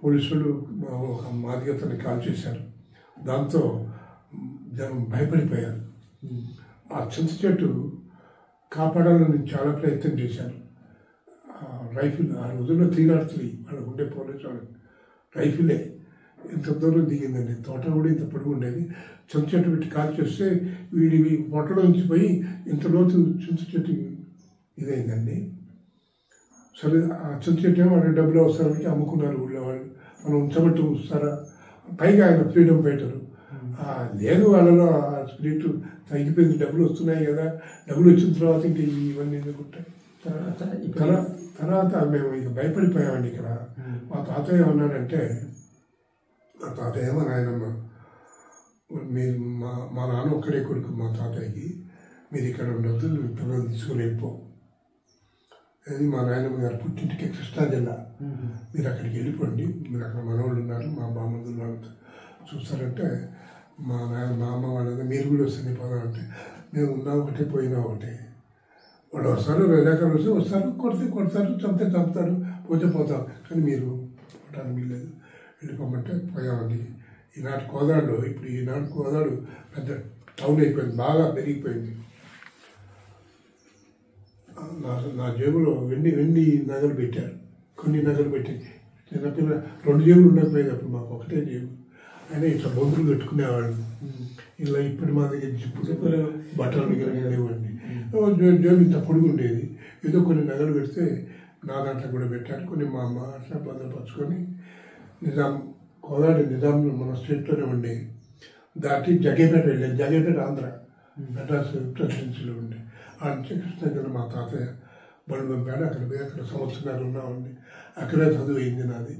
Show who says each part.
Speaker 1: పోలీసులు ఒక మాదిగతని కాల్ చేశారు. దాంతో జనం భయపడిపోయారు. ఆ చింత చెట్టు కాపాడాలని చాలా ప్రయత్నం చేశారు. రైఫిల్ ఆ రోజుల్లో 303 వాళ్ళకు ఉండే పోలీసు వాళ్ళకి రైఫిలే ఇంత దూరం దిగిందండి. తోట కూడా ఇంత పొడుగు ఉండేది. చింత చెట్టు పెట్టి కాల్ చేస్తే వీడి పొట్టలో నుంచి పోయి ఇంత లోతు చింత చెట్టు ఇదైందండి. సరే ఆ చింత చెట్టు ఏమో వాళ్ళకి డబ్బులు అవసరానికి అమ్ముకున్నారు ఊళ్ళో వాళ్ళు. మనం ఉంచబట్టి ఉంచుతారా? పైగా ఆయన ఫ్రీడమ్ ఫైటరు. లేదు వాళ్ళలో ఆ స్పిరిట్ తగ్గిపోయింది. డబ్బులు వస్తున్నాయి కదా, డబ్బులు వచ్చిన తర్వాత ఇంకా ఇవన్నీ ఎందుకుంటాయి. తర్వాత మేము ఇక భయపడిపోయామండి. ఇక్కడ మా తాతయ్య ఏమన్నాడంటే, మా తాతయ్య మా నాయనమ్మ, మీరు మా నాన్న ఒక్కడే కొడుకు మా తాతయ్యకి, మీరు ఇక్కడ ఉండొద్దు, నువ్వు పిల్లలు తీసుకుని వెళ్ళిపో. అది మా నాయనమ్మ గారు పుట్టింటికి కృష్ణా జిల్లా, మీరు అక్కడికి వెళ్ళిపోండి, మీరు అక్కడ మనవాళ్ళు ఉన్నారు, మా బామ్మలు వాళ్ళతో చూస్తారంటే, మా అమ్మ వాళ్ళ మీరు కూడా వస్తుంది పోదామంటే, మేము ఉన్నా ఒకటే పోయినా ఒకటే. వాళ్ళు వస్తారు, రజాకారులు వస్తారు, కొడతారు, చంపుతారు, పోతాం. కానీ మీరు పోవటానికి వీల్లేదు, వెళ్ళిపోమంటే పోయామండి. ఈనాటి కోదాడులో ఇప్పుడు ఈనాటి కోదాడు పెద్ద టౌన్ అయిపోయింది, బాగా పెరిగిపోయింది. నా జేబులో వెండి నగలు పెట్టారు. కొన్ని నగలు పెట్టి చిన్నపిల్ల 2 జేబులు ఉండకపోయేది అప్పుడు, మాకు ఒకటే జేబు. అయినా ఇట్లా బొంగులు పెట్టుకునేవాళ్ళు. ఇలా ఇప్పుడు మా దగ్గర జిప్పులు బట్టలు లేవండి. జేబు ఇంత పొడుగు ఉండేది. ఏదో కొన్ని నగలు పెడితే నా దాంట్లో కూడా పెట్టారు. కొన్ని మా అమ్మ అట్లా భద్రపరుచుకొని కోదాడు నిజాం మన స్టేట్లోనే ఉండే దాటి జగేపేట వెళ్ళాను. జగేపేట ఆంధ్ర, మెడ్రాస్ ప్రెసిడెన్సీలో ఉండే. ఆ నుంచి కృష్ణా జిల్లా మా తాతయ్య బండి పంపాడు. అక్కడ పోయి అక్కడ సంవత్సరాలు ఉన్నామండి. అక్కడే చదువు అయింది నాది.